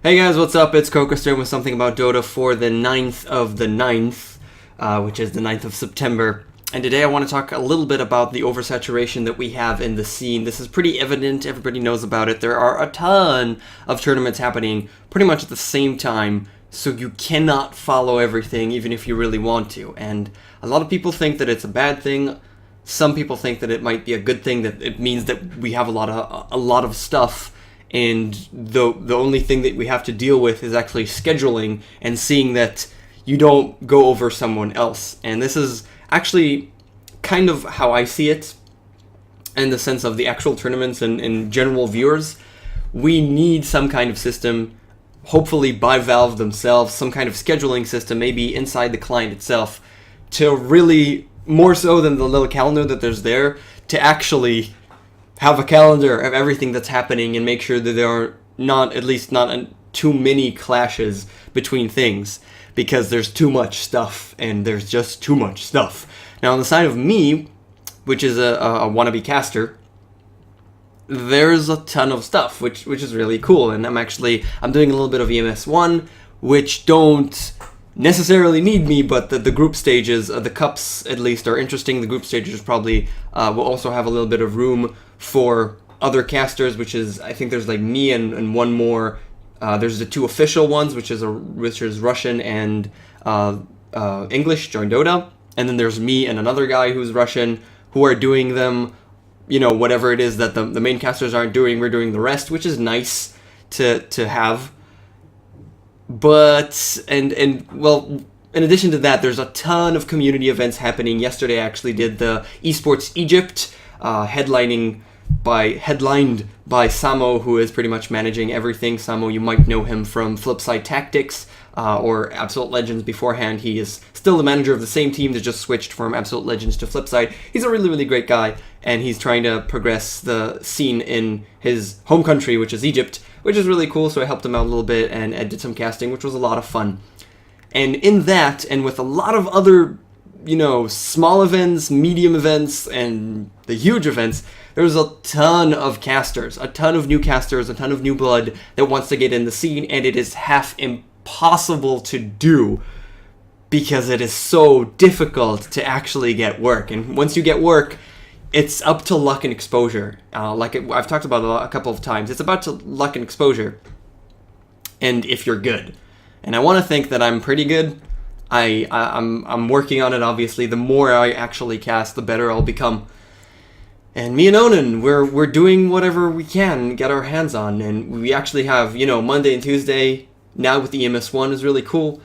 Hey guys, what's up? It's KOKOStern with something about Dota for the 9th of the 9th, which is the 9th of September. And today I want to talk a little bit about the oversaturation that we have in the scene. This is pretty evident, everybody knows about it. There are a ton of tournaments happening pretty much at the same time, so you cannot follow everything even if you really want to. And a lot of people think that it's a bad thing. Some people think that it might be a good thing, that it means that we have a lot of stuff. And the only thing that we have to deal with is actually scheduling and seeing that you don't go over someone else. And this is actually kind of how I see it in the sense of the actual tournaments and general viewers. We need some kind of system, hopefully by Valve themselves, some kind of scheduling system, maybe inside the client itself, to really, more so than the little calendar that there's there, to actually have a calendar of everything that's happening and make sure that there are not too many clashes between things, because there's too much stuff, and there's just too much stuff. Now on the side of me, which is a wannabe caster, there's a ton of stuff, which is really cool, and I'm doing a little bit of EMS1, which don't necessarily need me, but the group stages, the cups at least, are interesting. The group stages probably will also have a little bit of room for other casters, which is, I think there's like me and one more. There's the two official ones, which is Russian and English, join Dota, and then there's me and another guy who's Russian, who are doing them, whatever it is that the main casters aren't doing, we're doing the rest, which is nice to have. But, well, in addition to that, there's a ton of community events happening. Yesterday I actually did the Esports Egypt, headlined by Samo, who is pretty much managing everything. Samo, you might know him from Flipside Tactics, or Absolute Legends beforehand. He is still the manager of the same team that just switched from Absolute Legends to Flipside. He's a really, really great guy, and he's trying to progress the scene in his home country, which is Egypt, which is really cool, so I helped him out a little bit, and I did some casting, which was a lot of fun. And in that, and with a lot of other, small events, medium events, and the huge events, there's a ton of casters, a ton of new casters, a ton of new blood that wants to get in the scene, and it is half impossible to do because it is so difficult to actually get work. And once you get work, it's up to luck and exposure. I've talked about a couple of times. It's about to luck and exposure, and if you're good. And I want to think that I'm pretty good. I'm working on it, obviously. The more I actually cast, the better I'll become. And me and Onan, we're doing whatever we can get our hands on. And we actually have, Monday and Tuesday now with the EMS1 is really cool.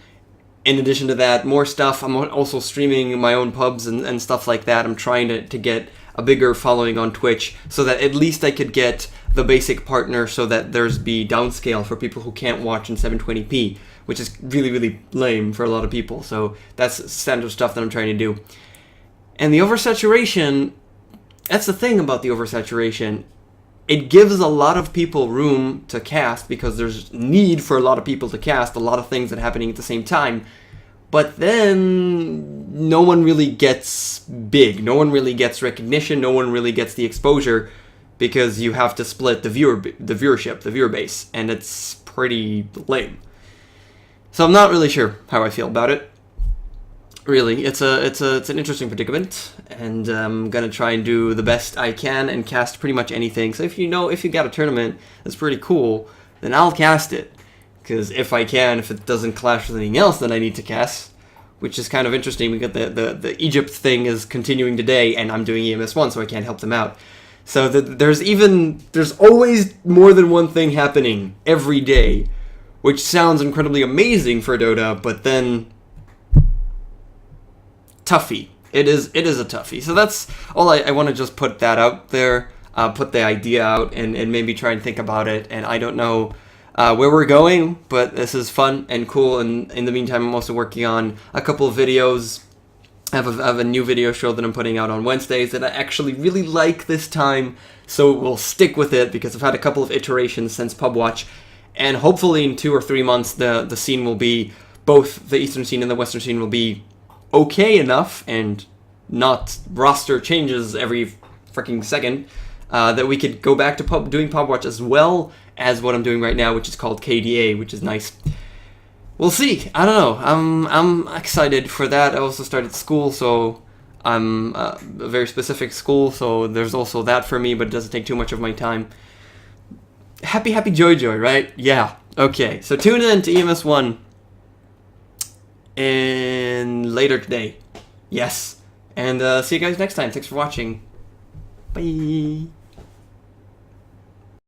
In addition to that, more stuff. I'm also streaming my own pubs and stuff like that. I'm trying to get a bigger following on Twitch so that at least I could get the basic partner, so that there's be downscale for people who can't watch in 720p, which is really, really lame for a lot of people. So that's standard stuff that I'm trying to do. And the oversaturation, that's the thing about the oversaturation. It gives a lot of people room to cast because there's need for a lot of people to cast, a lot of things that are happening at the same time. But then no one really gets big. No one really gets recognition. No one really gets the exposure because you have to split the viewership, the viewer base, and it's pretty lame. So I'm not really sure how I feel about it. Really, it's an interesting predicament, and I'm gonna try and do the best I can and cast pretty much anything. So if you got a tournament that's pretty cool, then I'll cast it. Because if it doesn't clash with anything else that I need to cast, which is kind of interesting because the Egypt thing is continuing today, and I'm doing EMS1, so I can't help them out. So there's always more than one thing happening every day, which sounds incredibly amazing for Dota, but then toughie. It is a toughie. So that's all. I want to just put that out there, put the idea out, and maybe try and think about it. And I don't know where we're going, but this is fun and cool. And in the meantime, I'm also working on a couple of videos. I have a new video show that I'm putting out on Wednesdays that I actually really like this time, so we'll stick with it because I've had a couple of iterations since PubWatch, and hopefully in 2 or 3 months the scene will be, both the Eastern scene and the Western scene will be okay enough and not roster changes every freaking second, that we could go back to doing PubWatch as well, as what I'm doing right now, which is called KDA, which is nice. We'll see. I don't know. I'm excited for that. I also started school, so I'm a very specific school, so there's also that for me, but it doesn't take too much of my time. Happy, joy, right? Yeah. Okay. So tune in to EMS1 and later today. Yes. And see you guys next time. Thanks for watching. Bye.